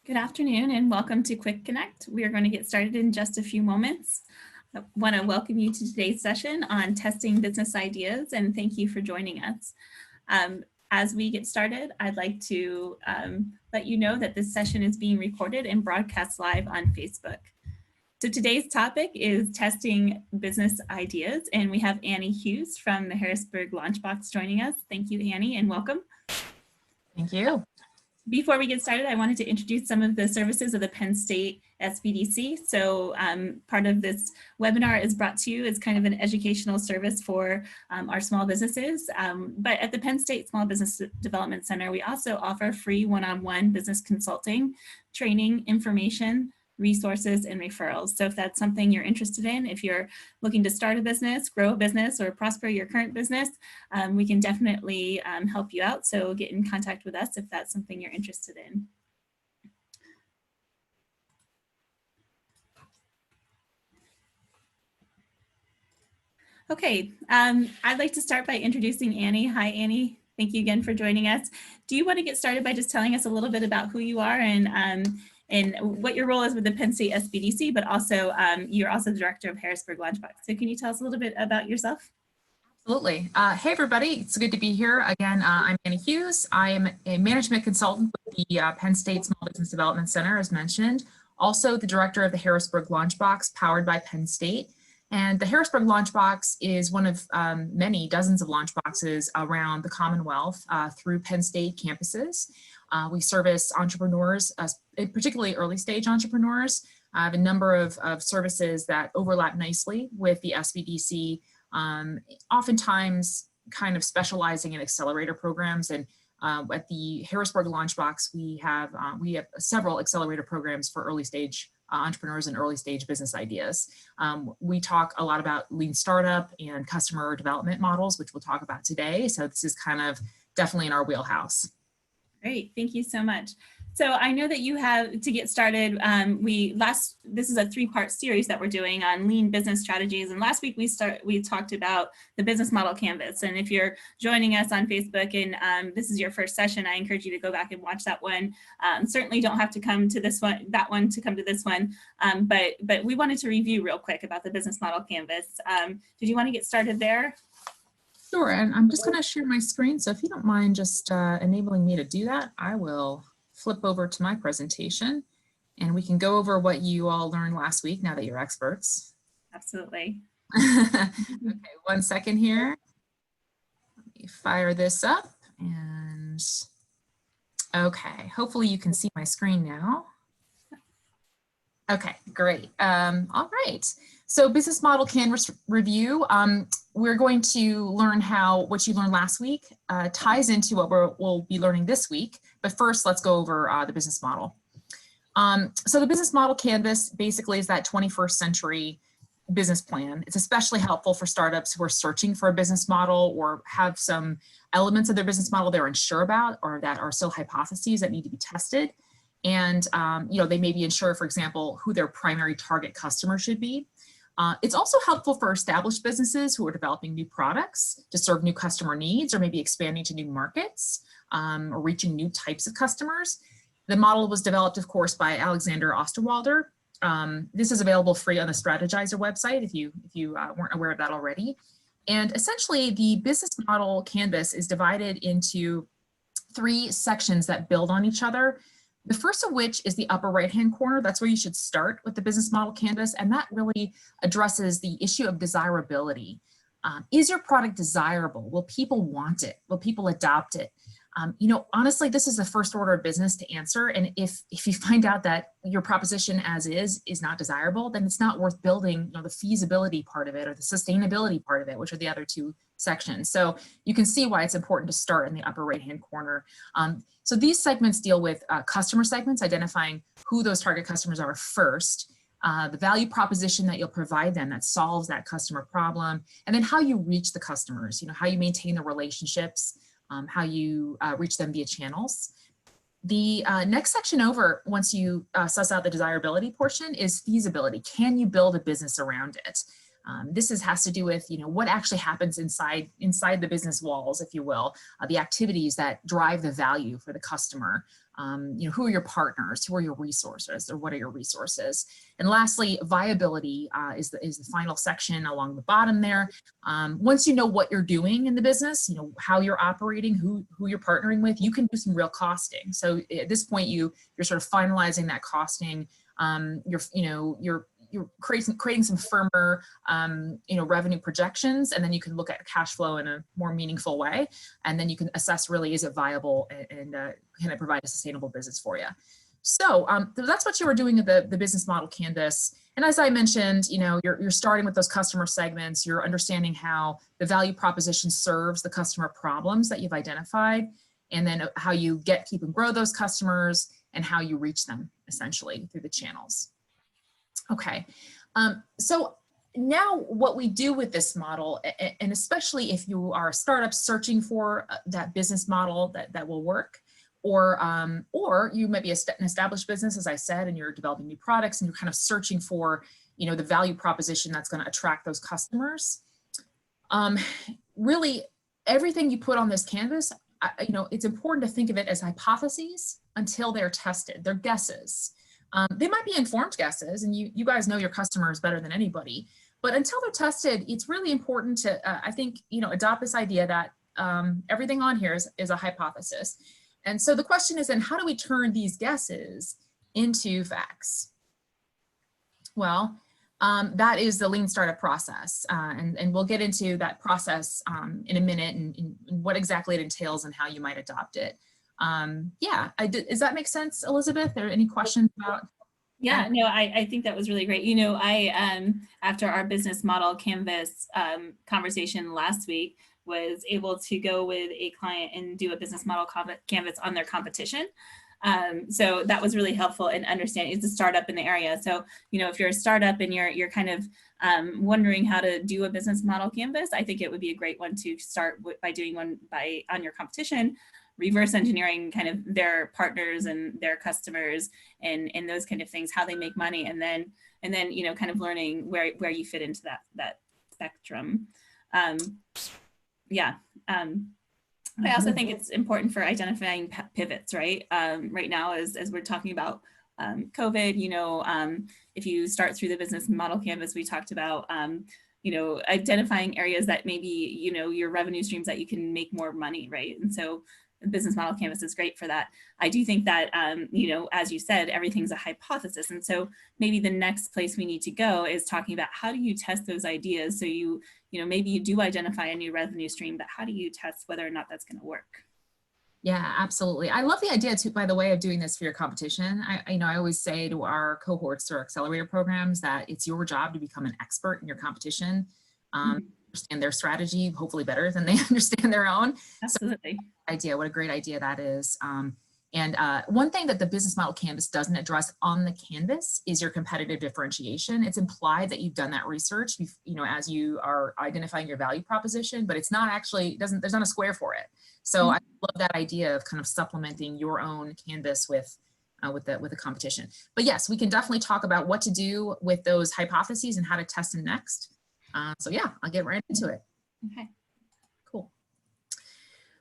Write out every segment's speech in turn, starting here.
Good afternoon and welcome to Quick Connect. We are going to get started in just a few moments. I want to welcome you to today's session on testing business ideas, and thank you for joining us. As we get started, I'd like to let you know that this session is being recorded and broadcast live on Facebook. So today's topic is testing business ideas, and we have Annie Hughes from the Harrisburg LaunchBox joining us. Thank you, Annie, and welcome. Thank you. Before we get started, I wanted to introduce some of the services of the Penn State SBDC. So part of this webinar is brought to you as kind of an educational service for our small businesses. But at the Penn State Small Business Development Center, we also offer free one-on-one business consulting, training, information, resources, and referrals. So if that's something you're interested in, if you're looking to start a business, grow a business, or prosper your current business, we can definitely help you out. So get in contact with us if that's something you're interested in. Okay, I'd like to start by introducing Annie. Hi, Annie. Thank you again for joining us. Do you want to get started by just telling us a little bit about who you are and what your role is with the Penn State SBDC, but also you're also the director of Harrisburg LaunchBox. So can you tell us a little bit about yourself? Absolutely. Hey, everybody. It's good to be here. Again, I'm Annie Hughes. I am a management consultant with the Penn State Small Business Development Center, as mentioned. Also the director of the Harrisburg LaunchBox, powered by Penn State. And the Harrisburg LaunchBox is one of many dozens of launch boxes around the Commonwealth through Penn State campuses. We service entrepreneurs, particularly early stage entrepreneurs. I have a number of services that overlap nicely with the SBDC, oftentimes kind of specializing in accelerator programs. And at the Harrisburg LaunchBox, we have several accelerator programs for early stage entrepreneurs and early stage business ideas. We talk a lot about lean startup and customer development models, which we'll talk about today. So this is kind of definitely in our wheelhouse. Great, thank you so much. So I know that you have, to get started, this is a three-part series that we're doing on lean business strategies. And last week we talked about the business model canvas. And if you're joining us on Facebook and this is your first session, I encourage you to go back and watch that one. Certainly don't have to come to this one, to come to this one. But we wanted to review real quick about the business model canvas. Did you want to get started there? Sure, and I'm just going to share my screen. So if you don't mind just enabling me to do that, I will flip over to my presentation and we can go over what you all learned last week now that you're experts. Absolutely. Okay, 1 second here. Let me fire this up and okay, hopefully you can see my screen now. Okay, great. All right. So business model canvas review. We're going to learn how what you learned last week ties into what we'll be learning this week. But first, let's go over the business model. So the business model canvas basically is that 21st century business plan. It's especially helpful for startups who are searching for a business model or have some elements of their business model they're unsure about or that are still hypotheses that need to be tested. And they may be unsure, for example, who their primary target customer should be. It's also helpful for established businesses who are developing new products to serve new customer needs or maybe expanding to new markets or reaching new types of customers. The model was developed, of course, by Alexander Osterwalder. This is available free on the Strategizer website if you weren't aware of that already. And essentially, the business model canvas is divided into 3 sections that build on each other. The first of which is the upper right-hand corner. That's where you should start with the business model canvas. And that really addresses the issue of desirability. Is your product desirable? Will people want it? Will people adopt it? Honestly, this is the first order of business to answer. And if you find out that your proposition as is not desirable, then it's not worth building the feasibility part of it or the sustainability part of it, which are the other 2 sections. So you can see why it's important to start in the upper right-hand corner. So these segments deal with customer segments, identifying who those target customers are first, the value proposition that you'll provide them that solves that customer problem, and then how you reach the customers, how you maintain the relationships, how you reach them via channels. The next section over, once you suss out the desirability portion, is feasibility. Can you build a business around it? This has to do with what actually happens inside the business walls, if you will, the activities that drive the value for the customer. who are your partners, who are your resources, or what are your resources? And lastly, viability is the final section along the bottom there. Once you know what you're doing in the business, how you're operating, who you're partnering with, you can do some real costing. So at this point, you're sort of finalizing that costing. You're creating some firmer, revenue projections, and then you can look at cash flow in a more meaningful way. And then you can assess really, is it viable, and can it provide a sustainable business for you? So that's what you were doing at the business model canvas. And as I mentioned, you're starting with those customer segments. You're understanding how the value proposition serves the customer problems that you've identified, and then how you keep and grow those customers, and how you reach them essentially through the channels. Okay, so now what we do with this model, and especially if you are a startup searching for that business model that will work, or you might be an established business, as I said, and you're developing new products and you're kind of searching for, the value proposition that's going to attract those customers. Really, everything you put on this canvas, it's important to think of it as hypotheses until they're tested. They're guesses. They might be informed guesses, and you guys know your customers better than anybody, but until they're tested, it's really important to, I think, adopt this idea that everything on here is a hypothesis. And so the question is then, how do we turn these guesses into facts? Well, that is the lean startup process, and we'll get into that process in a minute, and what exactly it entails and how you might adopt it. Does that make sense, Elizabeth? Are there any questions about? Yeah, no, I think that was really great. After our business model canvas conversation last week, was able to go with a client and do a business model canvas on their competition. So that was really helpful in understanding. It's a startup in the area. So, if you're a startup and you're kind of wondering how to do a business model canvas, I think it would be a great one to start by doing one on your competition, reverse engineering kind of their partners and their customers and those kind of things, how they make money, and then kind of learning where you fit into that spectrum. I also think it's important for identifying pivots, right? Right now, as we're talking about COVID, if you start through the business model canvas, we talked about, identifying areas that maybe, your revenue streams that you can make more money, right? And so the business model canvas is great for that. I do think that, as you said, everything's a hypothesis. And so maybe the next place we need to go is talking about how do you test those ideas? So maybe you do identify a new revenue stream, but how do you test whether or not that's going to work? Yeah, absolutely. I love the idea too, by the way, of doing this for your competition. I always say to our cohorts or accelerator programs that it's your job to become an expert in your competition. Understand their strategy, hopefully better than they understand their own. Absolutely. So, what a great idea that is. And one thing that the business model canvas doesn't address on the canvas is your competitive differentiation. It's implied that you've done that research, as you are identifying your value proposition, but it's not actually, there's not a square for it. So I love that idea of kind of supplementing your own canvas with the competition. But yes, we can definitely talk about what to do with those hypotheses and how to test them next. So yeah, I'll get right into it. Okay. Cool.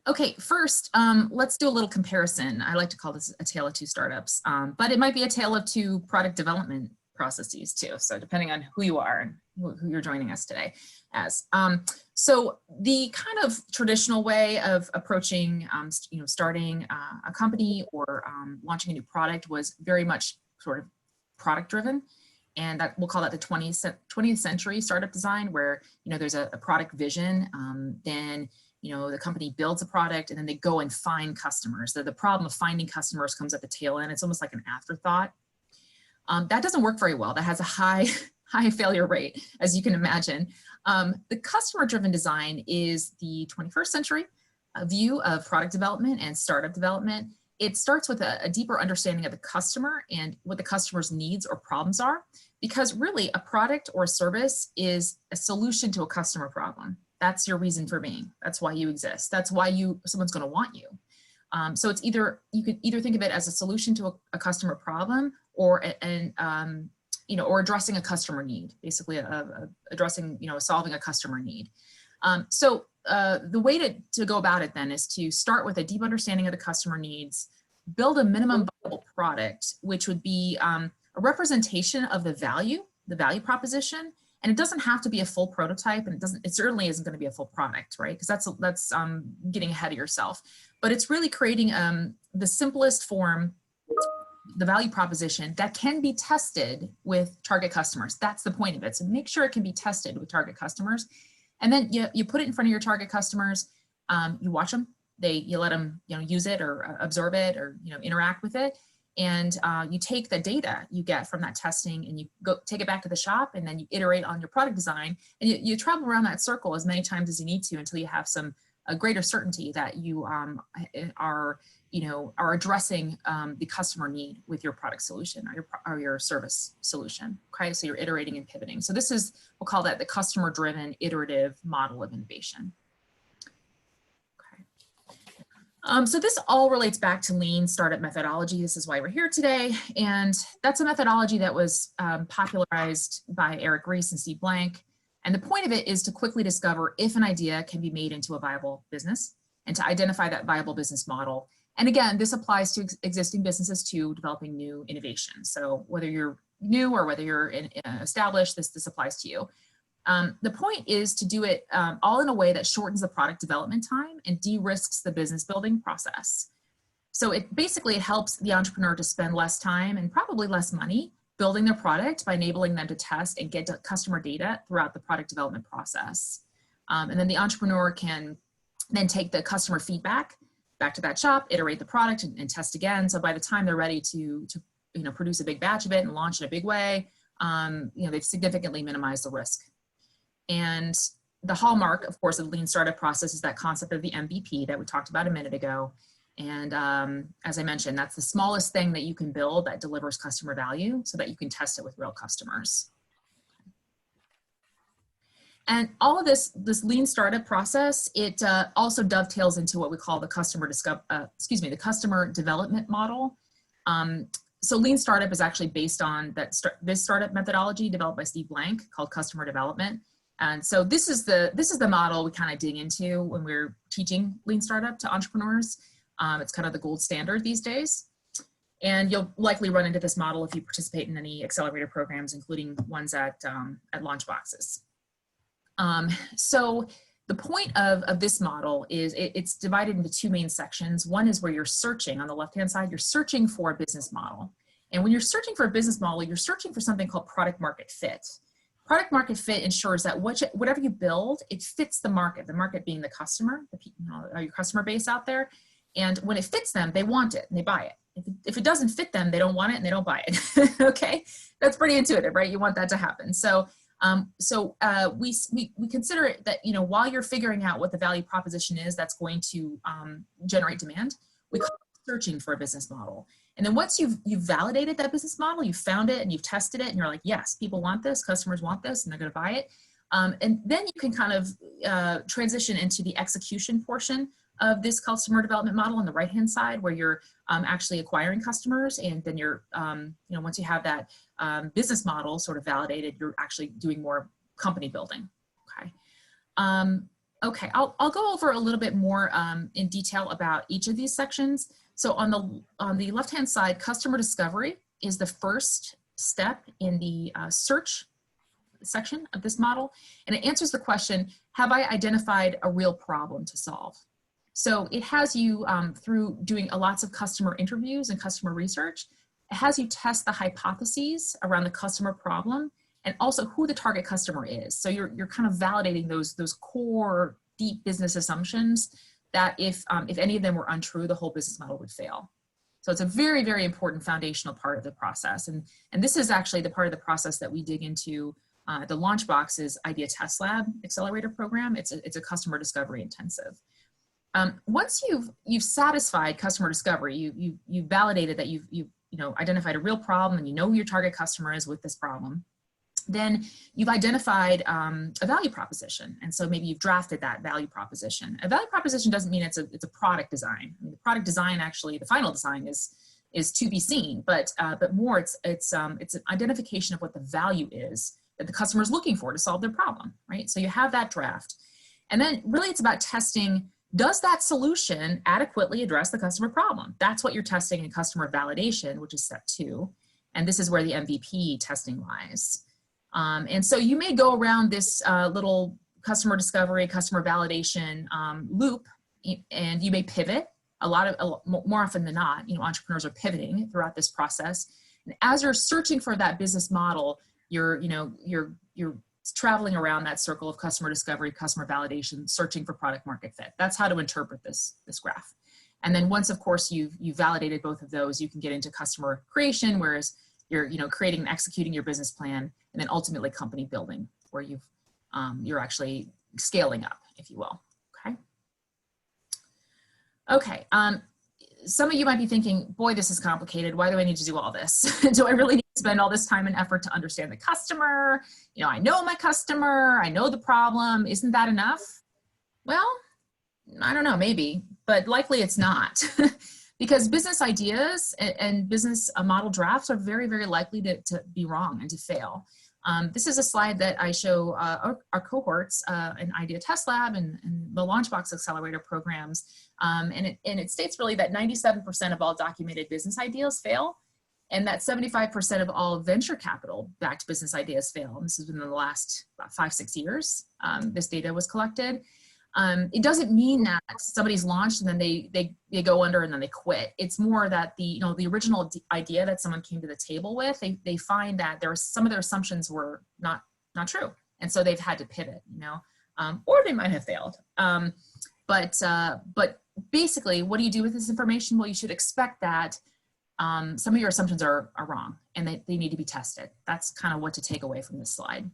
Okay, first, let's do a little comparison. I like to call this a tale of two startups, but it might be a tale of two product development processes too. So depending on who you are and who you're joining us today as. So the kind of traditional way of approaching, starting a company or launching a new product was very much sort of product driven. And that we'll call that the 20th century startup design, where, there's a product vision, then, the company builds a product and then they go and find customers. The problem of finding customers comes at the tail end. It's almost like an afterthought. That doesn't work very well. That has a high failure rate, as you can imagine. The customer-driven design is the 21st century view of product development and startup development. It starts with a deeper understanding of the customer and what the customer's needs or problems are, because really a product or service is a solution to a customer problem. That's your reason for being. That's why you exist. That's why someone's going to want you. So it's you could either think of it as a solution to a customer problem or or addressing a customer need, basically addressing, solving a customer need. So the way to go about it then is to start with a deep understanding of the customer needs, build a minimum viable product, which would be a representation of the value proposition. And it doesn't have to be a full prototype, and it certainly isn't going to be a full product, right? Because that's getting ahead of yourself. But it's really creating the simplest form, the value proposition that can be tested with target customers. That's the point of it. So make sure it can be tested with target customers, and then you put it in front of your target customers. You watch them. You let them use it or absorb it or interact with it. And you take the data you get from that testing and you go take it back to the shop, and then you iterate on your product design, and you travel around that circle as many times as you need to until you have a greater certainty that you are addressing the customer need with your product solution or your service solution. Okay, so you're iterating and pivoting. So this is, we'll call that the customer-driven iterative model of innovation. So this all relates back to lean startup methodology. This is why we're here today. And that's a methodology that was popularized by Eric Ries and Steve Blank. And the point of it is to quickly discover if an idea can be made into a viable business and to identify that viable business model. And again, this applies to existing businesses to developing new innovation. So whether you're new or whether you're established, this applies to you. The point is to do it all in a way that shortens the product development time and de-risks the business building process. So it helps the entrepreneur to spend less time and probably less money building their product by enabling them to test and get customer data throughout the product development process. And then the entrepreneur can then take the customer feedback back to that shop, iterate the product and test again. So by the time they're ready to produce a big batch of it and launch in a big way, they've significantly minimized the risk. And the hallmark, of course, of the lean startup process is that concept of the MVP that we talked about a minute ago. And as I mentioned, that's the smallest thing that you can build that delivers customer value so that you can test it with real customers. And all of this lean startup process, it also dovetails into what we call the customer development model. So lean startup is actually based on this startup methodology developed by Steve Blank called customer development. And so this is the model we kind of dig into when we're teaching lean startup to entrepreneurs. It's kind of the gold standard these days. And you'll likely run into this model if you participate in any accelerator programs, including ones at LaunchBoxes. So the point of this model is it's divided into two main sections. One is where you're searching on the left-hand side, you're searching for a business model. And when you're searching for a business model, you're searching for something called product market fit. Product market fit ensures that whatever you build, it fits the market being the customer, your customer base out there. And when it fits them, they want it and they buy it. If it doesn't fit them, they don't want it and they don't buy it. Okay, that's pretty intuitive, right? You want that to happen. So we consider it that, while you're figuring out what the value proposition is that's going to generate demand, we call it searching for a business model. And then once you've validated that business model, you've found it and you've tested it and you're like, yes, people want this, customers want this, and they're going to buy it. And then you can kind of transition into the execution portion of this customer development model on the right-hand side, where you're actually acquiring customers. And then you're, once you have that business model sort of validated, you're actually doing more company building. Okay. Okay, I'll go over a little bit more in detail about each of these sections. So on the left-hand side, customer discovery is the first step in the search section of this model. And it answers the question, have I identified a real problem to solve? So it has you, through doing lots of customer interviews and customer research, it has you test the hypotheses around the customer problem and also who the target customer is. So you're kind of validating those core deep business assumptions that if any of them were untrue, the whole business model would fail. So it's a very, very important foundational part of the process. And this is actually the part of the process that we dig into the LaunchBox's Idea Test Lab Accelerator program. It's a customer discovery intensive. Once you've satisfied customer discovery, you've validated that you've identified a real problem and you know who your target customer is with this problem, then you've identified a value proposition. And so maybe you've drafted that value proposition. A value proposition doesn't mean it's a product design. I mean, the product design, actually, the final design is to be seen, but more it's an identification of what the value is that the customer is looking for to solve their problem, right? So you have that draft. And then really it's about testing Does that solution adequately address the customer problem? That's what you're testing in customer validation, which is step 2. And this is where the MVP testing lies. And so you may go around this little customer discovery, customer validation loop, and you may pivot. More often than not, entrepreneurs are pivoting throughout this process. And as you're searching for that business model, you're traveling around that circle of customer discovery, customer validation, searching for product market fit. That's how to interpret this graph. And then once, of course, you've validated both of those, you can get into customer creation, whereas you're creating and executing your business plan, and then ultimately company building, where you're actually scaling up, if you will. Okay. Some of you might be thinking, boy, this is complicated. Why do I need to do all this? Do I really need to spend all this time and effort to understand the customer? I know my customer, I know the problem. Isn't that enough? Well, I don't know, maybe, but likely it's not. Because business ideas and business model drafts are very, very likely to be wrong and to fail. This is a slide that I show our cohorts in Idea Test Lab and the LaunchBox Accelerator programs. And it states really that 97% of all documented business ideas fail, and that 75% of all venture capital backed business ideas fail. And this has been in the last about 5-6 years. This data was collected. It doesn't mean that somebody's launched and then they go under and then they quit. It's more that the original idea that someone came to the table with, they find that some of their assumptions were not true, and so they've had to pivot, or they might have failed. But basically, what do you do with this information? Well, you should expect that some of your assumptions are wrong, and they need to be tested. That's kind of what to take away from this slide.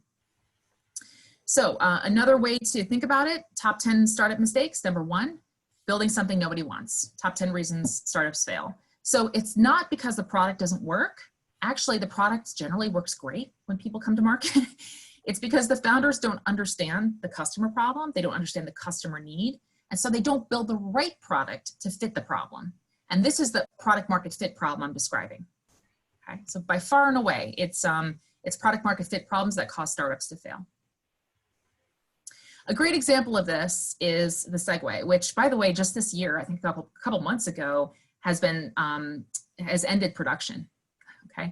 So another way to think about it, top 10 startup mistakes. Number 1, building something nobody wants. Top 10 reasons startups fail. So it's not because the product doesn't work. Actually, the product generally works great when people come to market. It's because the founders don't understand the customer problem. They don't understand the customer need. And so they don't build the right product to fit the problem. And this is the product market fit problem I'm describing. Okay, so by far and away, it's product market fit problems that cause startups to fail. A great example of this is the Segway, which, by the way, just this year, I think a couple months ago, has ended production. Okay,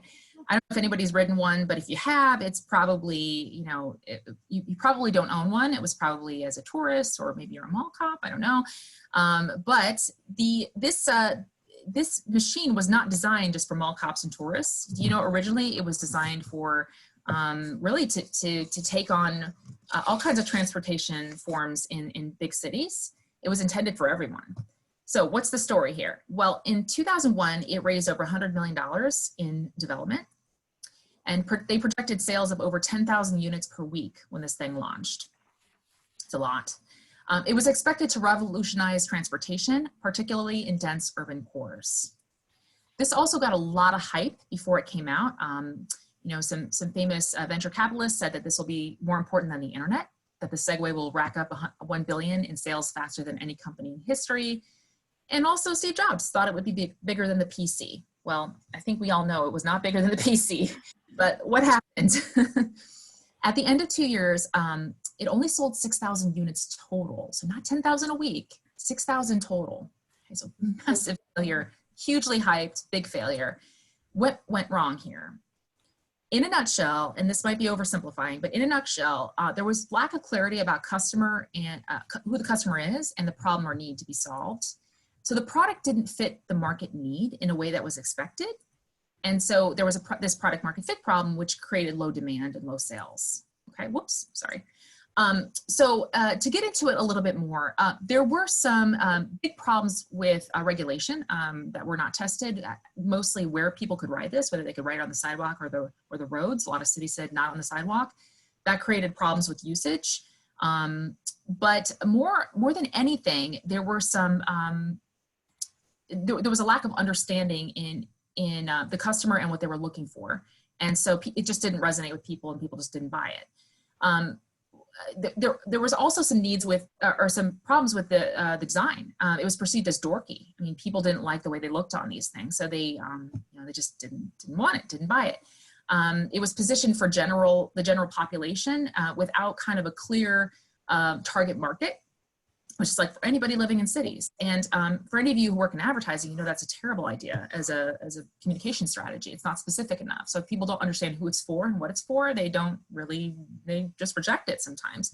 I don't know if anybody's ridden one, but if you have, it's probably, you probably don't own one. It was probably as a tourist, or maybe you're a mall cop. I don't know. But this machine was not designed just for mall cops and tourists. Originally it was designed for really to take on all kinds of transportation forms in big cities. It was intended for everyone. So what's the story here? Well, in 2001, it raised over $100 million in development, and they projected sales of over 10,000 units per week when this thing launched. It's a lot. It was expected to revolutionize transportation, particularly in dense urban cores. This also got a lot of hype before it came out. Some famous venture capitalists said that this will be more important than the internet, that the Segway will rack up $1 billion in sales faster than any company in history. And also Steve Jobs thought it would be bigger than the PC. Well, I think we all know it was not bigger than the PC, but what happened? At the end of 2 years, it only sold 6,000 units total. So not 10,000 a week, 6,000 total. Okay, so massive failure, hugely hyped, big failure. What went wrong here? In a nutshell, and this might be oversimplifying, but in a nutshell, there was lack of clarity about customer and who the customer is and the problem or need to be solved. So the product didn't fit the market need in a way that was expected. And so there was this product market fit problem, which created low demand and low sales. Okay, whoops, sorry. To get into it a little bit more, there were some big problems with regulation that were not tested, mostly where people could ride this, whether they could ride on the sidewalk or the roads. A lot of cities said not on the sidewalk. That created problems with usage. But more than anything, there were there was a lack of understanding in the customer and what they were looking for. And so it just didn't resonate with people, and people just didn't buy it. There was also some needs with, or some problems with the design. It was perceived as dorky. I mean, people didn't like the way they looked on these things, so they just didn't want it, didn't buy it. It was positioned for the general population without kind of a clear target market. which is like for anybody living in cities. And for any of you who work in advertising, you know that's a terrible idea as a communication strategy. It's not specific enough. So if people don't understand who it's for and what it's for, they just reject it sometimes.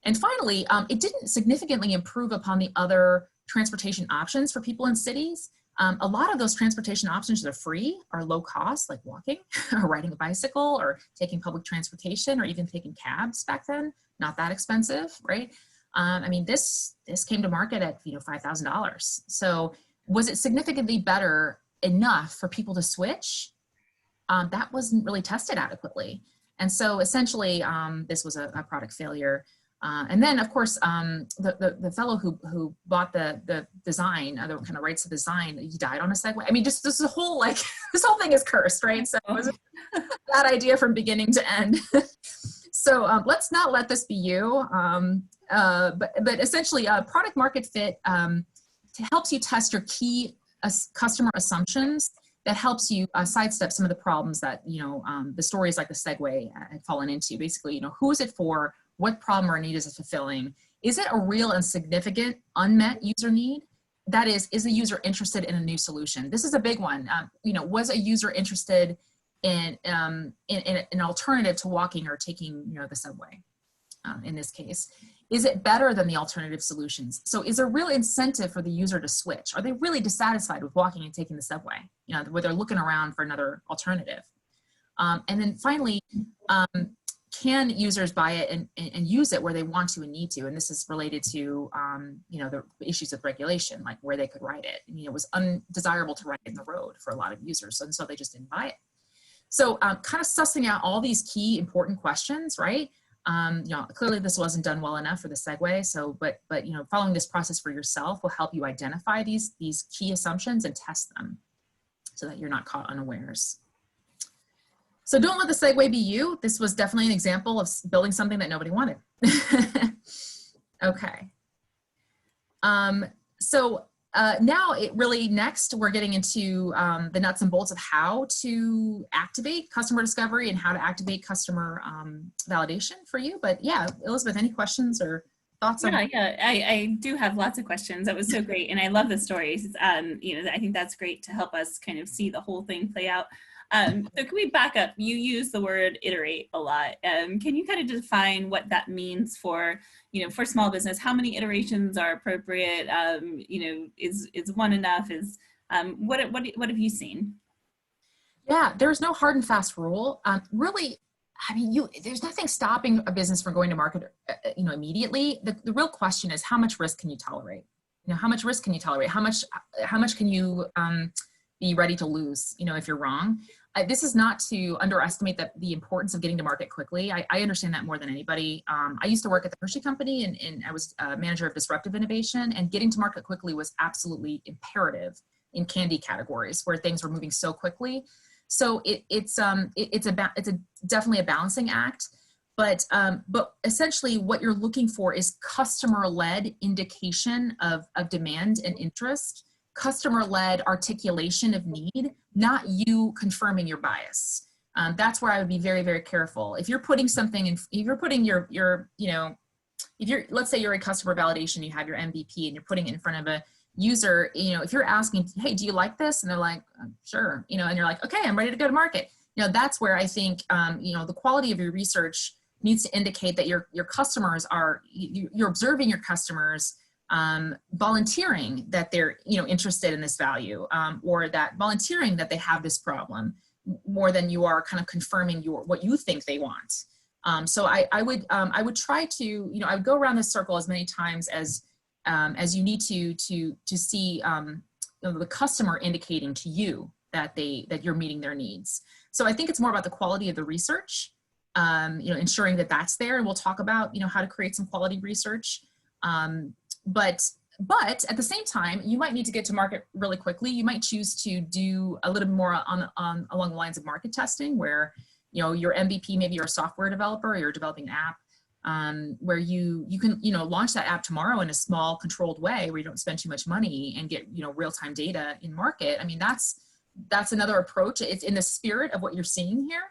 And finally, it didn't significantly improve upon the other transportation options for people in cities. A lot of those transportation options that are free are low cost, like walking or riding a bicycle or taking public transportation or even taking cabs back then, not that expensive, right? I mean, this came to market at $5,000. So was it significantly better enough for people to switch? That wasn't really tested adequately. And so essentially, this was a product failure. And then, of course, the fellow who bought the design, the kind of rights to design, he died on a Segway. I mean, just this whole this whole thing is cursed, right? So it was a bad idea from beginning to end. So let's not let this be you. But essentially, product market fit helps you test your key customer assumptions. That helps you sidestep some of the problems that the stories like the Segway had fallen into. Basically, who is it for? What problem or need is it fulfilling? Is it a real and significant unmet user need? That is the user interested in a new solution? This is a big one. Was a user interested in an alternative to walking or taking the subway? In this case, is it better than the alternative solutions? So is there real incentive for the user to switch? Are they really dissatisfied with walking and taking the subway? Where they're looking around for another alternative. And then finally, can users buy it and use it where they want to and need to? And this is related to, the issues of regulation, like where they could ride it. It was undesirable to ride it in the road for a lot of users, and so they just didn't buy it. So kind of sussing out all these key important questions, right? Clearly this wasn't done well enough for the Segway. So, but following this process for yourself will help you identify these key assumptions and test them so that you're not caught unawares. So don't let the Segway be you. This was definitely an example of building something that nobody wanted. Okay. Now next we're getting into the nuts and bolts of how to activate customer discovery and how to activate customer validation for you. But yeah, Elizabeth, any questions or thoughts? Yeah, I do have lots of questions. That was so great. And I love the stories. I think that's great to help us kind of see the whole thing play out. So can we back up? You use the word iterate a lot. Can you kind of define what that means for, for small business? How many iterations are appropriate? Is one enough? What have you seen? Yeah, there's no hard and fast rule. Really, I mean, there's nothing stopping a business from going to market, immediately. The real question is, how much risk can you tolerate? How much risk can you tolerate? How much can you be ready to lose, if you're wrong? This is not to underestimate the importance of getting to market quickly. I understand that more than anybody. I used to work at the Hershey Company and I was a manager of disruptive innovation, and getting to market quickly was absolutely imperative in candy categories where things were moving so quickly. So it's definitely a balancing act, but essentially what you're looking for is customer-led indication of demand and interest, customer-led articulation of need, not you confirming your bias. That's where I would be very, very careful. If you're putting something in, if you're putting let's say you're a customer validation, you have your MVP and you're putting it in front of a user, if you're asking, hey, do you like this? And they're like, sure, and you're like, okay, I'm ready to go to market. That's where I think, the quality of your research needs to indicate that your customers you're observing your customers volunteering that they're interested in this value, or that volunteering that they have this problem, more than you are kind of confirming what you think they want. So I would try to I would go around this circle as many times as you need to see the customer indicating to you that you're meeting their needs. So I think it's more about the quality of the research, ensuring that that's there, and we'll talk about how to create some quality research. But at the same time, you might need to get to market really quickly. You might choose to do a little bit more along the lines of market testing, where your MVP, maybe you're a software developer or you're developing an app, where you can launch that app tomorrow in a small controlled way where you don't spend too much money and get real-time data in market. I mean, that's another approach. It's in the spirit of what you're seeing here.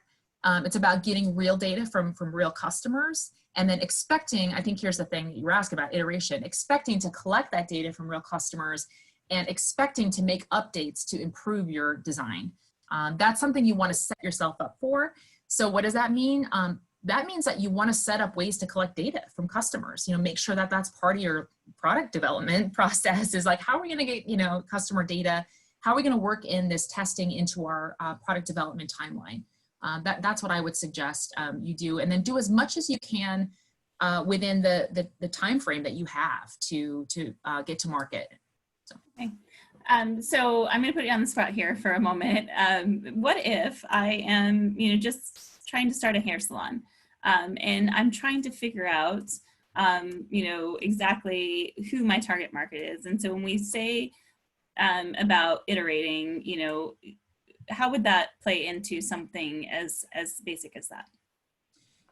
It's about getting real data from real customers And then expecting, I think here's the thing that you were asking about, iteration, expecting to collect that data from real customers and expecting to make updates to improve your design. That's something you want to set yourself up for. So what does that mean? That means that you want to set up ways to collect data from customers, make sure that that's part of your product development process, is like, how are we going to get, customer data? How are we going to work in this testing into our product development timeline? That's what I would suggest you do, and then do as much as you can within the time frame that you have to get to market. So. Okay. So I'm going to put you on the spot here for a moment. What if I am, just trying to start a hair salon, and I'm trying to figure out, exactly who my target market is. And so when we say about iterating, how would that play into something as basic as that?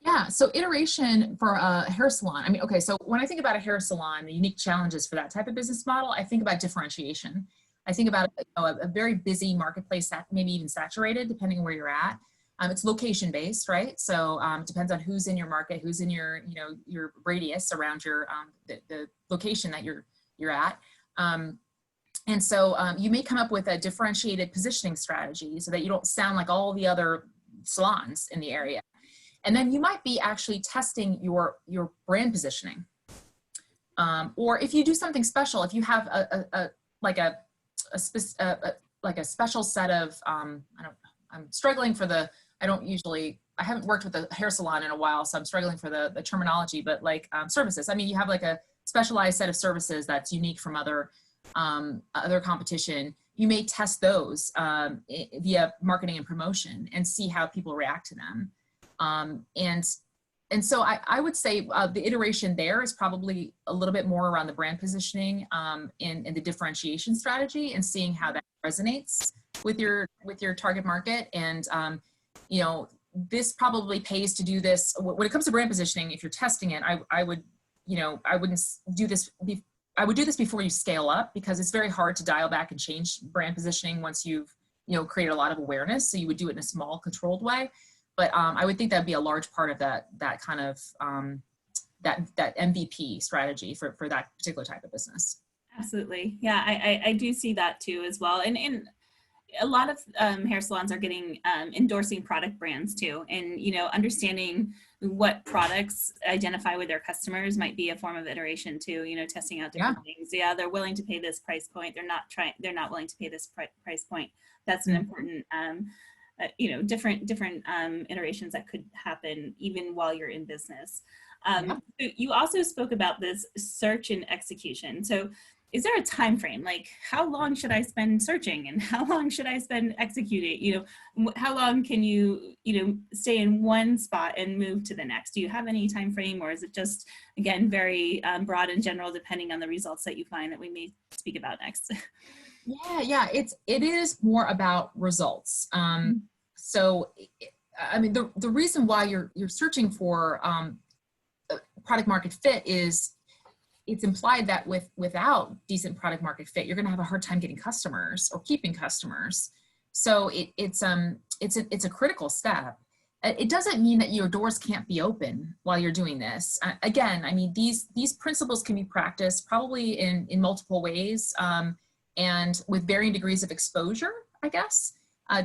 Yeah, so iteration for a hair salon. I mean, okay, so when I think about a hair salon, the unique challenges for that type of business model, I think about differentiation. I think about a very busy marketplace that maybe even saturated, depending on where you're at. It's location based, right? So it depends on who's in your market, who's in your your radius around your the location that you're at. And so you may come up with a differentiated positioning strategy so that you don't sound like all the other salons in the area. And then you might be actually testing your brand positioning. Or if you do something special, if you have a special set of, I'm struggling for the, I haven't worked with a hair salon in a while, so I'm struggling for the terminology, but like services. I mean, you have like a specialized set of services that's unique from other competition. You may test those via marketing and promotion and see how people react to them. And so I would say the iteration there is probably a little bit more around the brand positioning and the differentiation strategy, and seeing how that resonates with your target market. And this probably pays to do this when it comes to brand positioning. If you're testing it, I would do this before you scale up, because it's very hard to dial back and change brand positioning once you've created a lot of awareness. So you would do it in a small, controlled way. But I would think that'd be a large part of that kind of that MVP strategy for that particular type of business. Absolutely, yeah, I do see that too as well, and a lot of hair salons are getting endorsing product brands too, and understanding what products identify with their customers might be a form of iteration too. Testing out different things. Yeah, they're willing to pay this price point. They're not willing to pay this price point. That's an important. Different iterations that could happen even while you're in business. So you also spoke about this search and execution. So is there a time frame? Like, how long should I spend searching, and how long should I spend executing? How long can you stay in one spot and move to the next? Do you have any time frame, or is it just, again, very broad and general, depending on the results that you find that we may speak about next? Yeah, it is more about results. So, I mean, the reason why you're searching for product market fit is it's implied that without decent product market fit, you're going to have a hard time getting customers or keeping customers. So it's a critical step. It doesn't mean that your doors can't be open while you're doing this. Again, I mean, these principles can be practiced probably in multiple ways, and with varying degrees of exposure, I guess.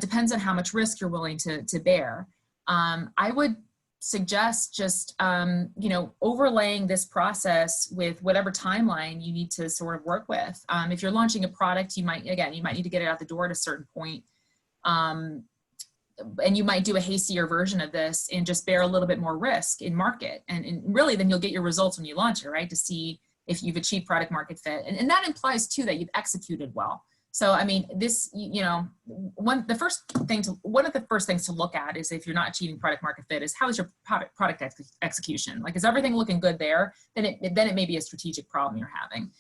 Depends on how much risk you're willing to bear. I would suggest just, overlaying this process with whatever timeline you need to sort of work with. If you're launching a product, you might need to get it out the door at a certain point. And you might do a hastier version of this and just bear a little bit more risk in market. And really, then you'll get your results when you launch it, right? To see if you've achieved product market fit. And that implies too that you've executed well. So, I mean, this, one of the first things to look at is, if you're not achieving product market fit, is how is your product execution? Like, is everything looking good there? Then it may be a strategic problem you're having.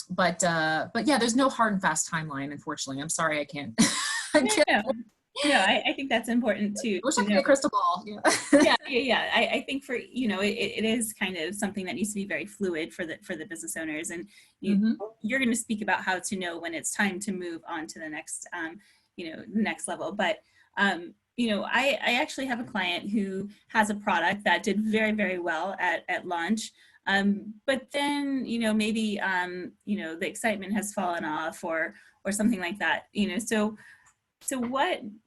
But yeah, there's no hard and fast timeline, unfortunately. I'm sorry, I can't. No, I think that's important too. I wish I could get a crystal ball. Yeah. Yeah. I think for, it is kind of something that needs to be very fluid for the business owners, and you're going to speak about how to know when it's time to move on to the next, the next level. But I actually have a client who has a product that did very, very well at launch. But then, maybe, the excitement has fallen off or something like that,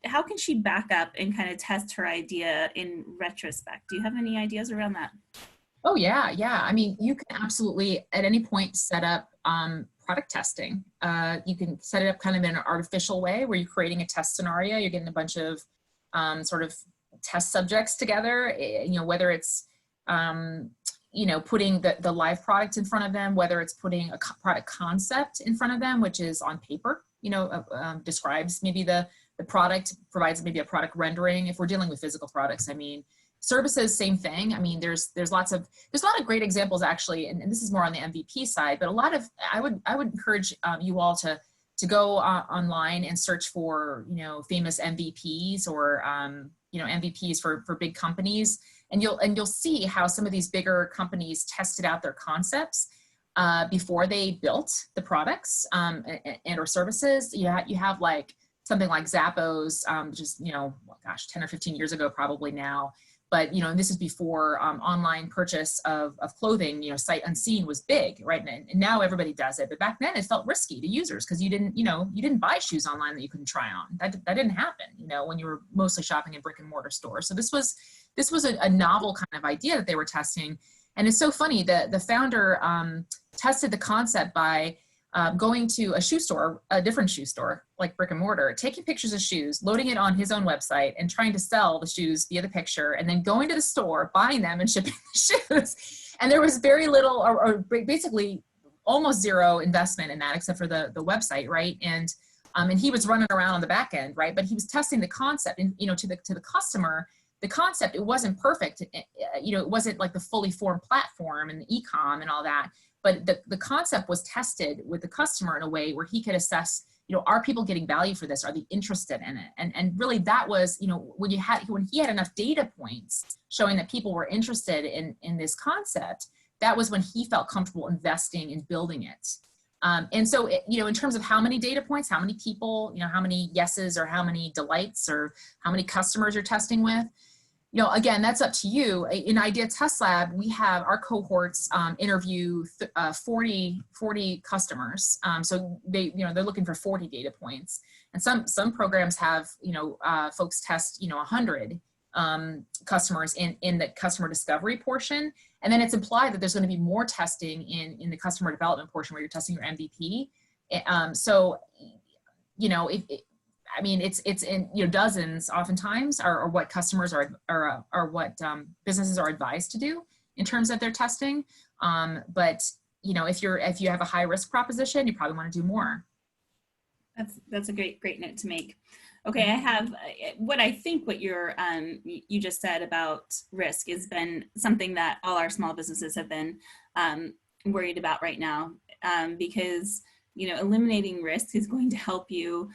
how can she back up and kind of test her idea in retrospect? Do you have any ideas around that? Oh yeah, yeah. I mean, you can absolutely at any point set up product testing. You can set it up kind of in an artificial way where you're creating a test scenario. You're getting a bunch of sort of test subjects together. Whether it's putting the live product in front of them, whether it's putting a product concept in front of them, which is on paper. Describes maybe the product, provides maybe a product rendering. If we're dealing with physical products, I mean. Services, same thing. I mean, there's a lot of great examples actually, and this is more on the MVP side. But I would encourage you all to go online and search for famous MVPs or MVPs for big companies, and you'll see how some of these bigger companies tested out their concepts before they built the products and or services. You have like something like Zappos, just 10 or 15 years ago probably now. But, and this is before online purchase of clothing, sight unseen was big, right? And now everybody does it. But back then it felt risky to users because you didn't buy shoes online that you couldn't try on. That didn't happen, when you were mostly shopping in brick and mortar stores. So this was a novel kind of idea that they were testing. And it's so funny that the founder tested the concept by going to a shoe store, a different shoe store, like brick and mortar, taking pictures of shoes, loading it on his own website and trying to sell the shoes via the picture, and then going to the store, buying them and shipping the shoes. And there was very little or basically almost zero investment in that except for the website, right? And he was running around on the back end, right? But he was testing the concept and, to the customer, the concept, it wasn't perfect. It wasn't like the fully formed platform and the e-com and all that. But the concept was tested with the customer in a way where he could assess, are people getting value for this? Are they interested in it? And really that was, when he had enough data points showing that people were interested in this concept, that was when he felt comfortable investing in building it. And so, in terms of how many data points, how many people, how many yeses or how many delights or how many customers you're testing with, again, that's up to you. In Idea Test Lab, we have our cohorts interview 40 customers. So they're looking for 40 data points. And some programs have, folks test, 100 customers in the customer discovery portion. And then it's implied that there's going to be more testing in the customer development portion where you're testing your MVP. It's in dozens oftentimes are what customers are what businesses are advised to do in terms of their testing. But if you have a high risk proposition, you probably want to do more. That's a great note to make. Okay, I have what you just said about risk has been something that all our small businesses have been worried about right now, because eliminating risk is going to help you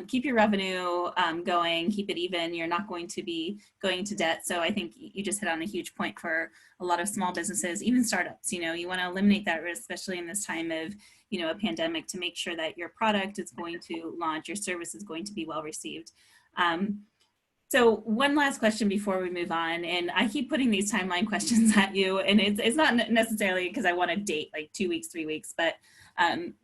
keep your revenue going, keep it even. You're not going to be going into debt. So I think you just hit on a huge point for a lot of small businesses, even startups. You want to eliminate that risk, especially in this time of a pandemic, to make sure that your product is going to launch, your service is going to be well received. So one last question before we move on, and I keep putting these timeline questions at you, and it's not necessarily because I want to date like 2 weeks, 3 weeks, but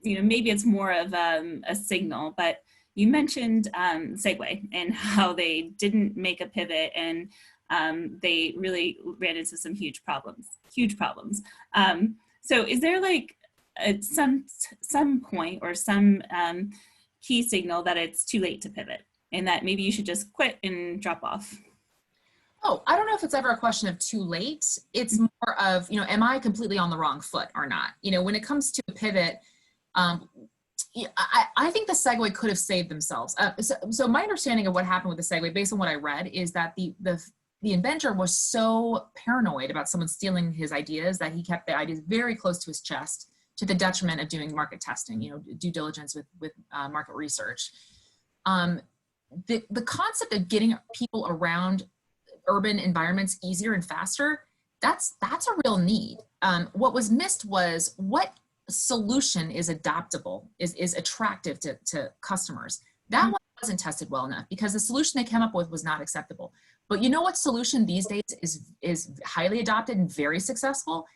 maybe it's more of a signal. But you mentioned Segway and how they didn't make a pivot, and they really ran into some huge problems. So is there like some point or some key signal that it's too late to pivot, and that maybe you should just quit and drop off? Oh, I don't know if it's ever a question of too late. It's more of, am I completely on the wrong foot or not? When it comes to a pivot, I think the Segway could have saved themselves. So my understanding of what happened with the Segway, based on what I read, is that the inventor was so paranoid about someone stealing his ideas that he kept the ideas very close to his chest, to the detriment of doing market testing, due diligence with market research. The concept of getting people around urban environments easier and faster, that's a real need. What was missed was what solution is adoptable, is attractive to customers. That one wasn't tested well enough because the solution they came up with was not acceptable. But you know what solution these days is highly adopted and very successful?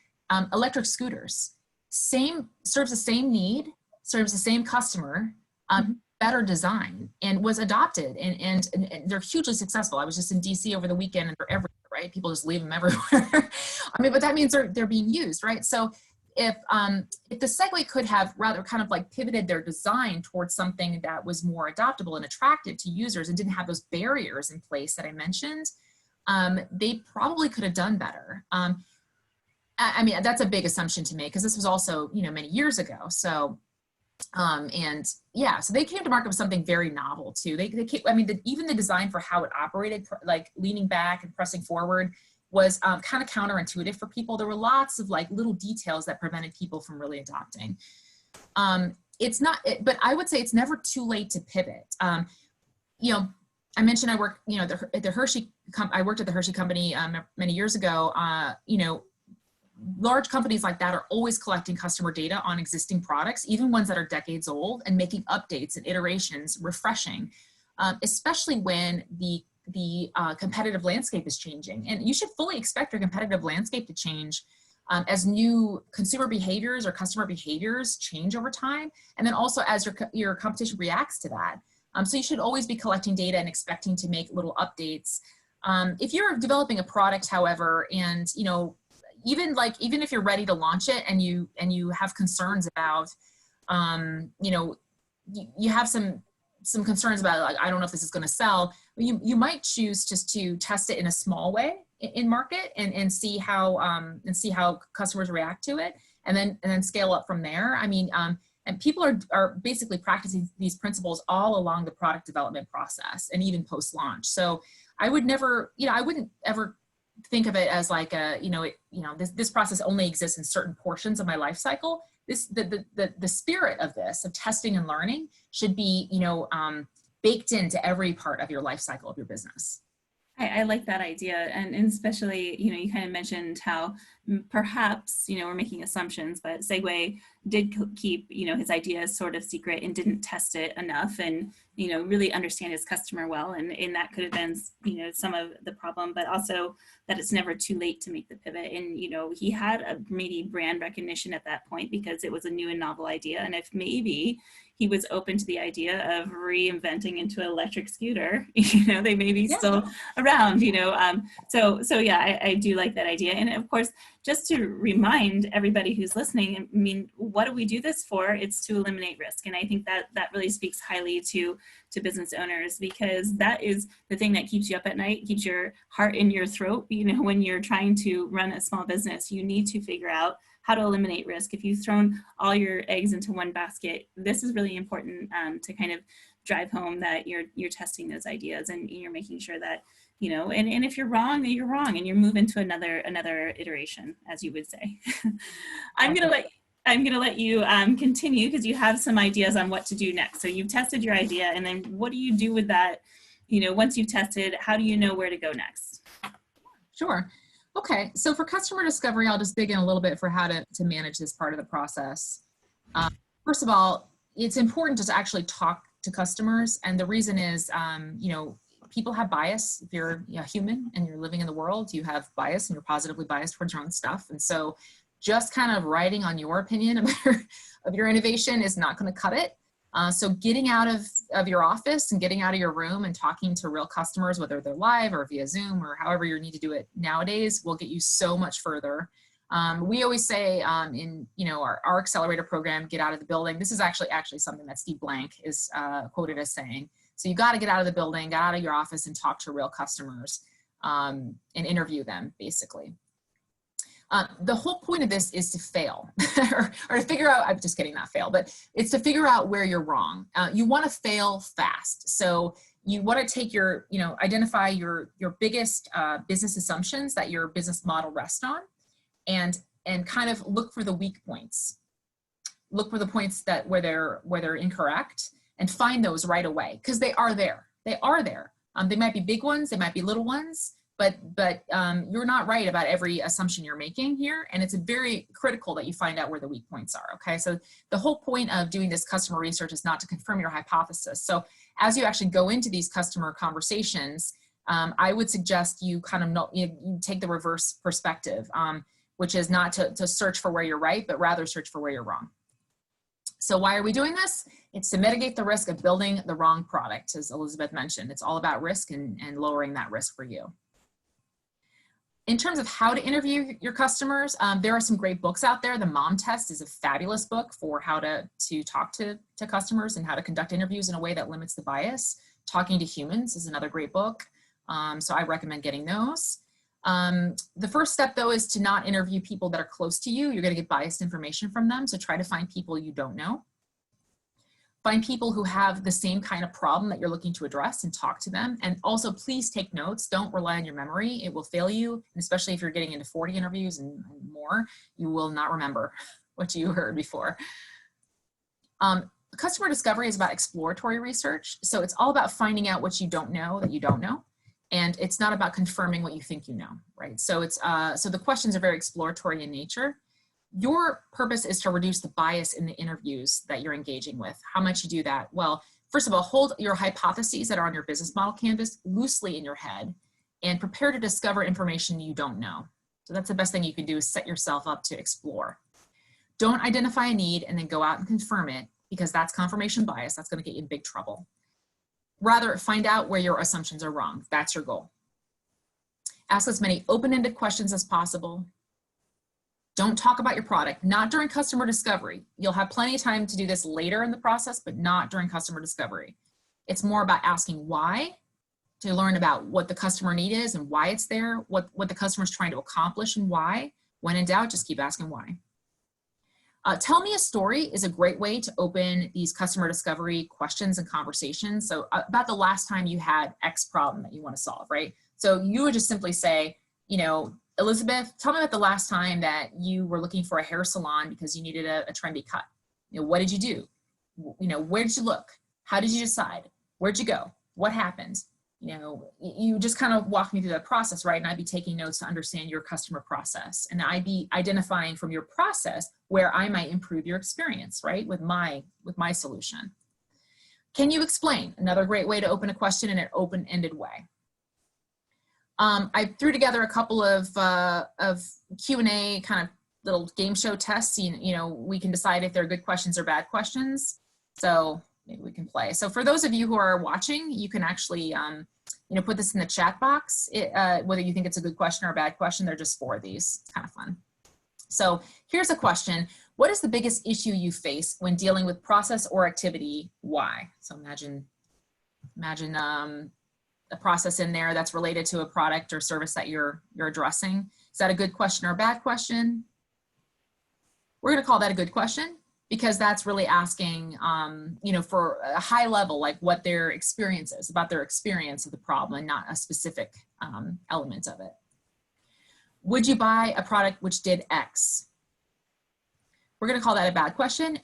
Electric scooters. Serves the same need, serves the same customer, better design, and was adopted, and they're hugely successful. I was just in DC over the weekend, and they're everywhere, right? People just leave them everywhere. I mean, but that means they're being used, right? So if the Segway could have rather kind of like pivoted their design towards something that was more adoptable and attractive to users and didn't have those barriers in place that I mentioned, they probably could have done better. I mean, that's a big assumption to make because this was also, you know, many years ago. So, and yeah, so they came to market with something very novel too. They came, I mean, even the design for how it operated, like leaning back and pressing forward, was kind of counterintuitive for people. There were lots of like little details that prevented people from really adopting. It's not, but I would say it's never too late to pivot. You know, I mentioned I work, you know, at the Hershey, I worked at the Hershey company many years ago. You know, large companies like that are always collecting customer data on existing products, even ones that are decades old, and making updates and iterations refreshing, especially when the competitive landscape is changing. And you should fully expect your competitive landscape to change as new consumer behaviors or customer behaviors change over time. And then also as your competition reacts to that. So you should always be collecting data and expecting to make little updates. If you're developing a product, however, and you know, even if you're ready to launch it and you have concerns about, you know, you have some concerns about, like, I don't know if this is going to sell, you might choose just to test it in a small way in market and see how customers react to it, and then scale up from there. I mean, and people are basically practicing these principles all along the product development process and even post launch. So I would never, you know, I wouldn't ever think of it as like a, this process only exists in certain portions of my life cycle. The spirit of this, of testing and learning, should be, you know, baked into every part of your life cycle of your business. I like that idea. And especially, you know, you kind of mentioned how perhaps, you know, we're making assumptions, but Segway did keep, you know, his ideas sort of secret and didn't test it enough and, you know, really understand his customer well. And that could have been, you know, some of the problem, but also that it's never too late to make the pivot. And, you know, he had a maybe brand recognition at that point because it was a new and novel idea. And if maybe he was open to the idea of reinventing into an electric scooter, you know, they may be still around, you know. So yeah, I do like that idea. And of course, just to remind everybody who's listening, I mean, what do we do this for? It's to eliminate risk. And I think that really speaks highly to business owners, because that is the thing that keeps you up at night, keeps your heart in your throat. You know, when you're trying to run a small business, you need to figure out how to eliminate risk. If you've thrown all your eggs into one basket, this is really important to kind of drive home that you're testing those ideas and you're making sure that, you know, and if you're wrong, you're wrong, and you're moving to another iteration, as you would say. I'm gonna let you continue, because you have some ideas on what to do next. So you've tested your idea, and then what do you do with that? You know, once you've tested, how do you know where to go next? Sure. Okay, so for customer discovery, I'll just dig in a little bit for how to manage this part of the process. First of all, it's important to actually talk to customers, and the reason is, you know, people have bias. If you're a human and you're living in the world, you have bias, and you're positively biased towards your own stuff. And so just kind of writing on your opinion of your innovation is not going to cut it. So getting out of your office and getting out of your room and talking to real customers, whether they're live or via Zoom or however you need to do it nowadays, will get you so much further. We always say in, you know, our accelerator program, get out of the building. This is actually something that Steve Blank is quoted as saying. So you got to get out of the building, get out of your office, and talk to real customers and interview them, basically. The whole point of this is to fail or to figure out, I'm just kidding, not fail, but it's to figure out where you're wrong. You want to fail fast. So you want to take your, you know, identify your biggest business assumptions that your business model rests on, and kind of look for the weak points. Look for the points that where they're incorrect, and find those right away, because they are there. They are there. They might be big ones, they might be little ones, but you're not right about every assumption you're making here, and it's very critical that you find out where the weak points are. Okay, so the whole point of doing this customer research is not to confirm your hypothesis. So as you actually go into these customer conversations, I would suggest you kind of you take the reverse perspective, which is not to search for where you're right, but rather search for where you're wrong. So why are we doing this? It's to mitigate the risk of building the wrong product, as Elizabeth mentioned. It's all about risk and lowering that risk for you. In terms of how to interview your customers, there are some great books out there. The Mom Test is a fabulous book for how to talk to customers and how to conduct interviews in a way that limits the bias. Talking to Humans is another great book. So I recommend getting those. The first step though is to not interview people that are close to you. You're going to get biased information from them. So try to find people you don't know. Find people who have the same kind of problem that you're looking to address and talk to them. And also please take notes. Don't rely on your memory. It will fail you. And especially if you're getting into 40 interviews and more, you will not remember what you heard before. Customer discovery is about exploratory research. So it's all about finding out what you don't know that you don't know. And it's not about confirming what you think you know, right? So it's so the questions are very exploratory in nature. Your purpose is to reduce the bias in the interviews that you're engaging with. How might you do that? Well, first of all, hold your hypotheses that are on your business model canvas loosely in your head and prepare to discover information you don't know. So that's the best thing you can do, is set yourself up to explore. Don't identify a need and then go out and confirm it, because that's confirmation bias. That's going to get you in big trouble. Rather, find out where your assumptions are wrong. That's your goal. Ask as many open-ended questions as possible. Don't talk about your product, not during customer discovery. You'll have plenty of time to do this later in the process, but not during customer discovery. It's more about asking why, to learn about what the customer need is and why it's there, what the customer is trying to accomplish and why. When in doubt, just keep asking why. Tell me a story is a great way to open these customer discovery questions and conversations. So about the last time you had X problem that you want to solve, right? So you would just simply say, you know, Elizabeth, tell me about the last time that you were looking for a hair salon because you needed a trendy cut. You know, what did you do? You know, where did you look? How did you decide? Where'd you go? What happened? You know, you just kind of walk me through that process, right? And I'd be taking notes to understand your customer process. And I'd be identifying from your process where I might improve your experience, right? With my solution. Can you explain? Another great way to open a question in an open-ended way. I threw together a couple of Q&A kind of little game show tests. You know, we can decide if they're good questions or bad questions. So maybe we can play. So for those of you who are watching, you can actually, you know, put this in the chat box, whether you think it's a good question or a bad question. They're just 4 of these. It's kind of fun. So here's a question. What is the biggest issue you face when dealing with process or activity? Why? So imagine a process in there that's related to a product or service that you're addressing. Is that a good question or a bad question? We're going to call that a good question, because that's really asking, you know, for a high level, like what their experience is, about their experience of the problem and not a specific element of it. Would you buy a product which did X? We're going to call that a bad question.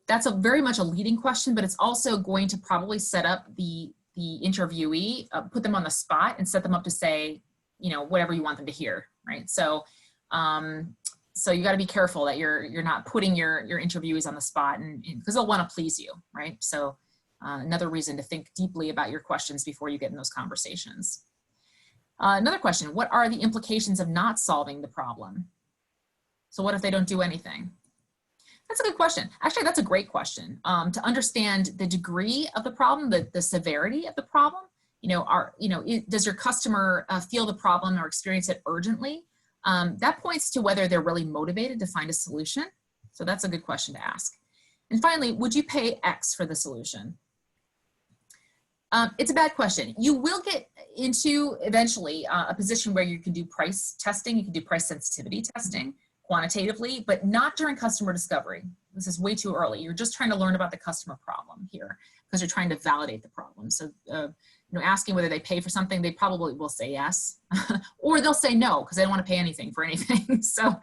That's very much a leading question, but it's also going to probably set up the interviewee, put them on the spot and set them up to say, you know, whatever you want them to hear, right? So, so you got to be careful that you're not putting your interviewees on the spot, and because they'll want to please you, right? So another reason to think deeply about your questions before you get in those conversations. Another question, what are the implications of not solving the problem? So what if they don't do anything? That's a good question. Actually, that's a great question. To understand the degree of the problem, the severity of the problem, you know, does your customer feel the problem or experience it urgently? That points to whether they're really motivated to find a solution. So that's a good question to ask. And finally, would you pay X for the solution? It's a bad question. You will get into eventually a position where you can do price testing, you can do price sensitivity testing quantitatively, but not during customer discovery. This is way too early. You're just trying to learn about the customer problem here because you're trying to validate the problem. So, you know, asking whether they pay for something, they probably will say yes, or they'll say no because they don't want to pay anything for anything. So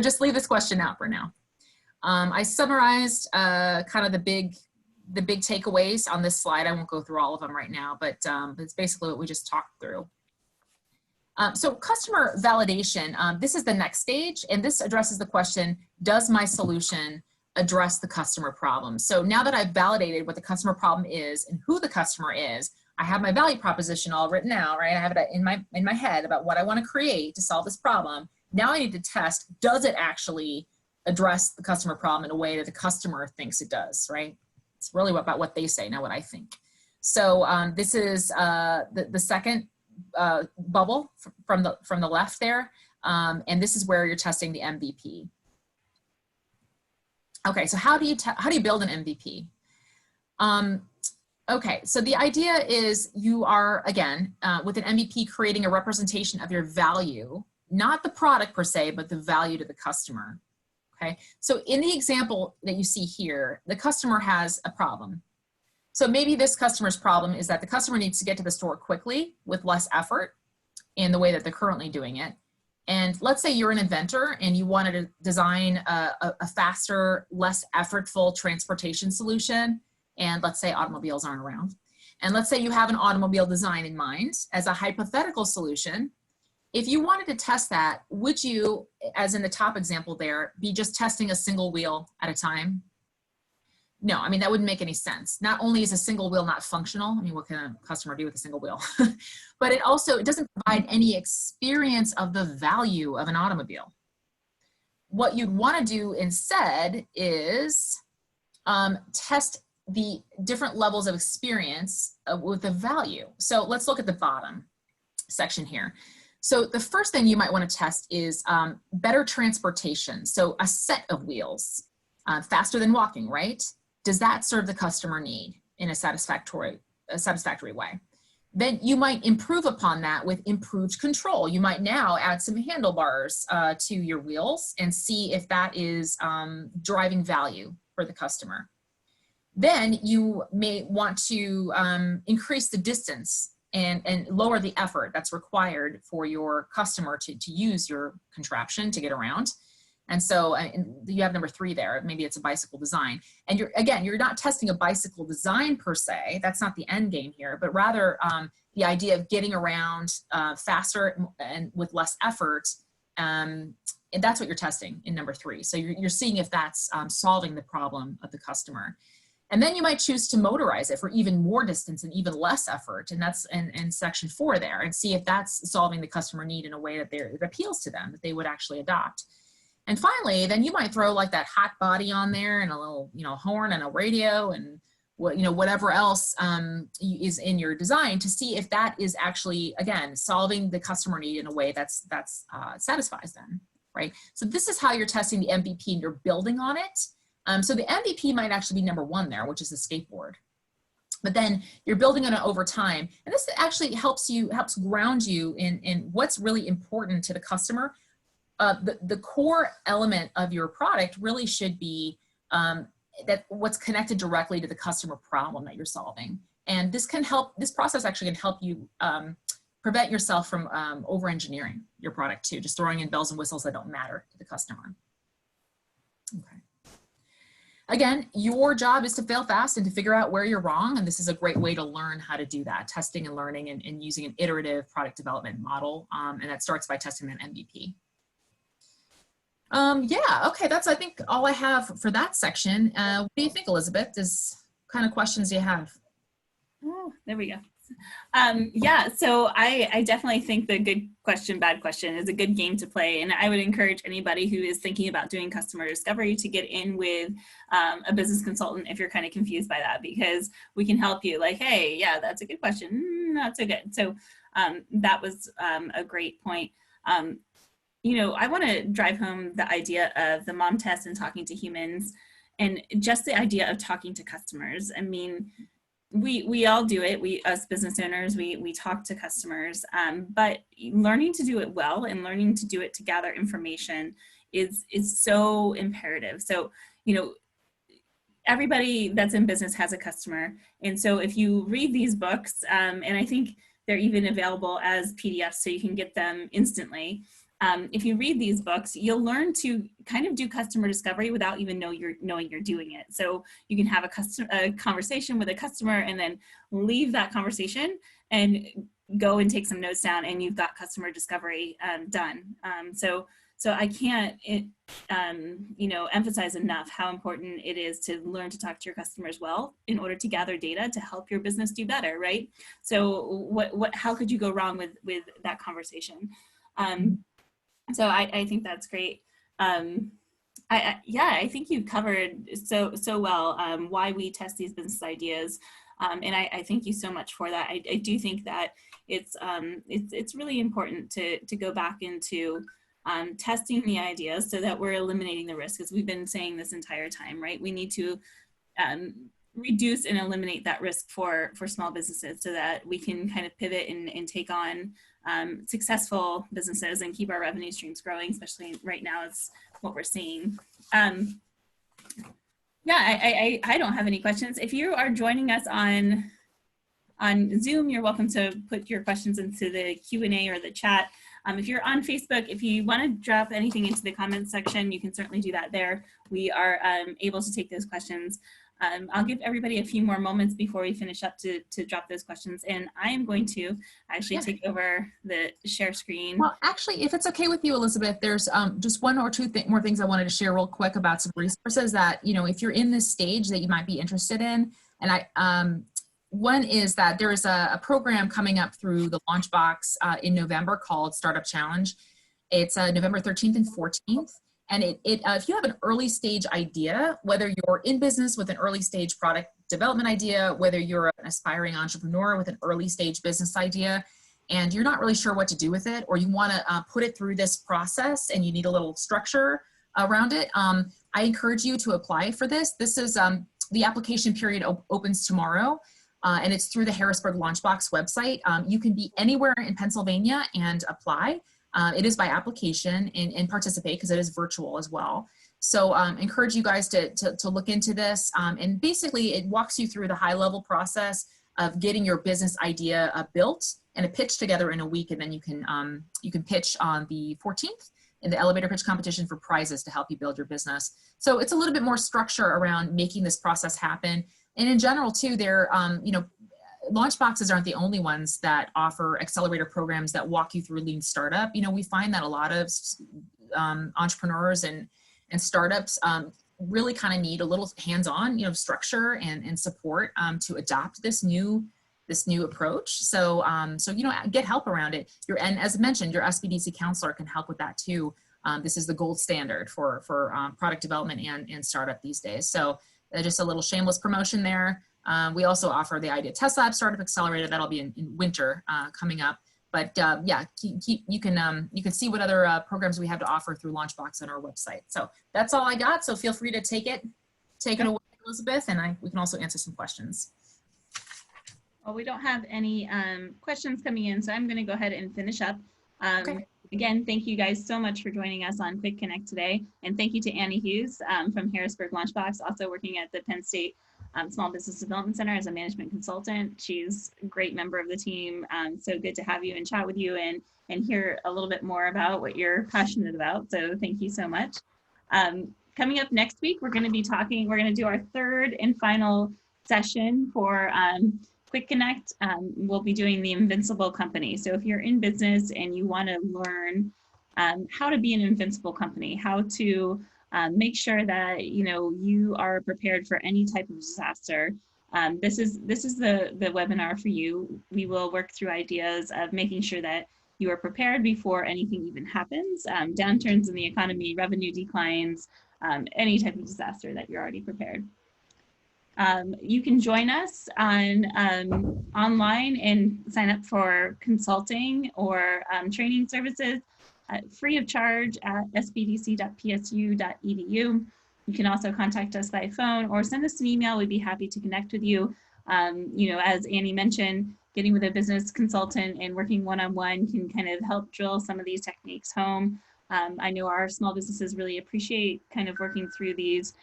just leave this question out for now. I summarized kind of the big takeaways on this slide. I won't go through all of them right now, but it's basically what we just talked through. So customer validation, this is the next stage, and this addresses the question, does my solution address the customer problem. So now that I've validated what the customer problem is and who the customer is, I have my value proposition all written out, right? I have it in my head about what I want to create to solve this problem. Now I need to test, does it actually address the customer problem in a way that the customer thinks it does, right? It's really about what they say, not what I think. So this is the second bubble from the left there. And this is where you're testing the MVP. Okay, so how do you build an MVP? Okay, so the idea is you are, again, with an MVP, creating a representation of your value, not the product per se, but the value to the customer. Okay, so in the example that you see here, the customer has a problem. So maybe this customer's problem is that the customer needs to get to the store quickly with less effort in the way that they're currently doing it. And let's say you're an inventor and you wanted to design a faster, less effortful transportation solution. And let's say automobiles aren't around. And let's say you have an automobile design in mind as a hypothetical solution. If you wanted to test that, would you, as in the top example there, be just testing a single wheel at a time? No, I mean, that wouldn't make any sense. Not only is a single wheel not functional, I mean, what can a customer do with a single wheel? But it doesn't provide any experience of the value of an automobile. What you'd want to do instead is test the different levels of experience with the value. So let's look at the bottom section here. So the first thing you might want to test is better transportation. So a set of wheels, faster than walking, right? Does that serve the customer need in a satisfactory way? Then you might improve upon that with improved control. You might now add some handlebars to your wheels and see if that is driving value for the customer. Then you may want to increase the distance and lower the effort that's required for your customer to use your contraption to get around. And so you have number 3 there. Maybe it's a bicycle design. And you're not testing a bicycle design per se. That's not the end game here, but rather the idea of getting around faster and with less effort. And that's what you're testing in number 3. So you're seeing if that's solving the problem of the customer. And then you might choose to motorize it for even more distance and even less effort. And that's in section 4 there, and see if that's solving the customer need in a way that it appeals to them, that they would actually adopt. And finally, then you might throw like that hot body on there and a little, horn and a radio and whatever else is in your design to see if that is actually, again, solving the customer need in a way that satisfies them, right? So this is how you're testing the MVP and you're building on it. So the MVP might actually be number 1 there, which is the skateboard. But then you're building on it over time. And this actually helps ground you in what's really important to the customer. The core element of your product really should be that what's connected directly to the customer problem that you're solving. And this process actually can help you prevent yourself from over-engineering your product too, just throwing in bells and whistles that don't matter to the customer. Okay. Again, your job is to fail fast and to figure out where you're wrong. And this is a great way to learn how to do that, testing and learning and using an iterative product development model. And that starts by testing that MVP. Yeah, okay, that's, I think, all I have for that section. What do you think, Elizabeth? What kind of questions do you have? Oh, there we go. Yeah, so I definitely think the good question, bad question is a good game to play. And I would encourage anybody who is thinking about doing customer discovery to get in with a business consultant if you're kind of confused by that, because we can help you like, hey, yeah, that's a good question. Not so good. So that was a great point. I want to drive home the idea of the mom test and talking to humans, and just the idea of talking to customers. I mean, we all do it. We, as business owners, we talk to customers, but learning to do it well and learning to do it to gather information is so imperative. So, everybody that's in business has a customer. And so if you read these books, and I think they're even available as PDFs so you can get them instantly. If you read these books, you'll learn to kind of do customer discovery without even knowing you're doing it. So you can have a conversation with a customer and then leave that conversation and go and take some notes down, and you've got customer discovery done. So So I can't, you know, emphasize enough how important it is to learn to talk to your customers well in order to gather data to help your business do better, right? So how could you go wrong with that conversation? So I think that's great. Yeah, I think you covered so well why we test these business ideas, and I thank you so much for that. I do think that it's really important to go back into testing the ideas so that we're eliminating the risk, as we've been saying this entire time, right? We need to reduce and eliminate that risk for small businesses so that we can kind of pivot and take on successful businesses and keep our revenue streams growing, especially right now is what we're seeing. Yeah, I don't have any questions. If you are joining us on Zoom, you're welcome to put your questions into the Q&A or the chat. If you're on Facebook, if you want to drop anything into the comments section, you can certainly do that there. We are able to take those questions. I'll give everybody a few more moments before we finish up to drop those questions. And I am going to actually take over the share screen. Well, actually, if it's okay with you, Elizabeth, there's just one or two more things I wanted to share real quick about some resources that, you know, if you're in this stage that you might be interested in. And one is that there is a program coming up through the LaunchBox in November called Startup Challenge. It's November 13th and 14th. And if you have an early stage idea, whether you're in business with an early stage product development idea, whether you're an aspiring entrepreneur with an early stage business idea, and you're not really sure what to do with it, or you want to put it through this process and you need a little structure around it, I encourage you to apply for this. This is the application period opens tomorrow. And it's through the Harrisburg LaunchBox website. You can be anywhere in Pennsylvania and apply. It is by application and participate because it is virtual as well. So encourage you guys to look into this. And basically it walks you through the high level process of getting your business idea built and a pitch together in a week. And then you can pitch on the 14th in the elevator pitch competition for prizes to help you build your business. So it's a little bit more structure around making this process happen. And in general too, they're, you know, LaunchBoxes aren't the only ones that offer accelerator programs that walk you through lean startup. You know, we find that a lot of entrepreneurs and startups really kind of need a little hands-on, you know, structure and support to adopt this new approach. So, you know, get help around it. And as mentioned, your SBDC counselor can help with that too. This is the gold standard for product development and startup these days. So just a little shameless promotion there. We also offer the Idea Test Lab Startup Accelerator. That'll be in winter coming up. But yeah, you can see what other programs we have to offer through LaunchBox on our website. So that's all I got. So feel free to take it away, Elizabeth, and we can also answer some questions. Well, we don't have any questions coming in, so I'm going to go ahead and finish up. Okay. Again, thank you guys so much for joining us on Quick Connect today. And thank you to Annie Hughes from Harrisburg LaunchBox, also working at the Penn State Small Business Development Center as a management consultant. She's a great member of the team. So good to have you and chat with you and hear a little bit more about what you're passionate about. So thank you so much. Coming up next week, we're going to do our third and final session for Quick Connect. We'll be doing the invincible company. So if you're in business and you want to learn how to be an invincible company, how to make sure that you are prepared for any type of disaster, this is the webinar for you. We will work through ideas of making sure that you are prepared before anything even happens, downturns in the economy, revenue declines, any type of disaster, that you're already prepared. You can join us on online and sign up for consulting or training services free of charge at sbdc.psu.edu. You can also contact us by phone or send us an email. We'd be happy to connect with you. As Annie mentioned, getting with a business consultant and working one-on-one can kind of help drill some of these techniques home. I know our small businesses really appreciate kind of working through these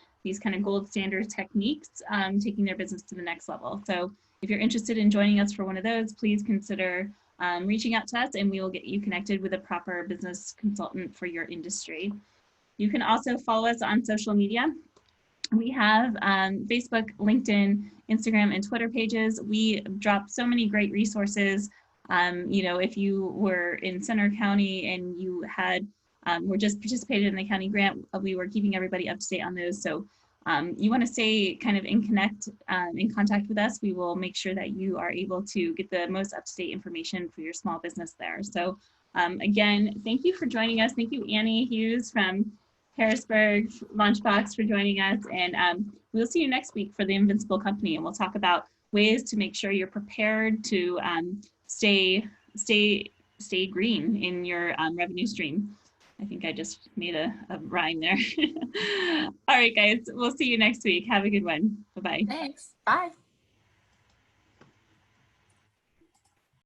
kind of gold standard techniques, taking their business to the next level. So if you're interested in joining us for one of those, please consider reaching out to us and we will get you connected with a proper business consultant for your industry. You can also follow us on social media. We have Facebook, LinkedIn, Instagram, and Twitter pages. We drop so many great resources. If you were in Center County and you had we're just participated in the county grant. We were keeping everybody up to date on those. So you want to stay kind of in contact with us. We will make sure that you are able to get the most up-to-date information for your small business there. So again, thank you for joining us. Thank you, Annie Hughes from Harrisburg LaunchBox for joining us. And we'll see you next week for the Invincible Company. And we'll talk about ways to make sure you're prepared to stay green in your revenue stream. I think I just made a rhyme there. All right, guys, we'll see you next week. Have a good one. Bye-bye. Thanks. Bye.